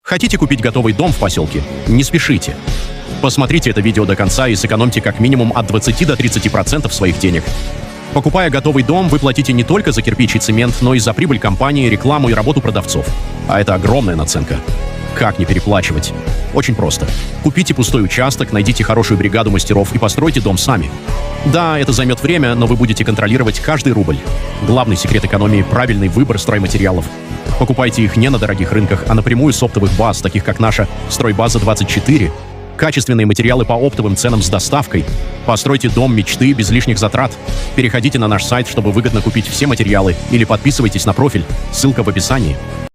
Хотите купить готовый дом в поселке? Не спешите. Посмотрите это видео до конца и сэкономьте как минимум от 20 до 30% своих денег. Покупая готовый дом, вы платите не только за кирпич и цемент, но и за прибыль компании, рекламу и работу продавцов. А это огромная наценка. Как не переплачивать? Очень просто. Купите пустой участок, найдите хорошую бригаду мастеров и постройте дом сами. Да, это займет время, но вы будете контролировать каждый рубль. Главный секрет экономии – правильный выбор стройматериалов. Покупайте их не на дорогих рынках, а напрямую с оптовых баз, таких как наша «Стройбаза-24». Качественные материалы по оптовым ценам с доставкой. Постройте дом мечты без лишних затрат. Переходите на наш сайт, чтобы выгодно купить все материалы, или подписывайтесь на профиль. Ссылка в описании.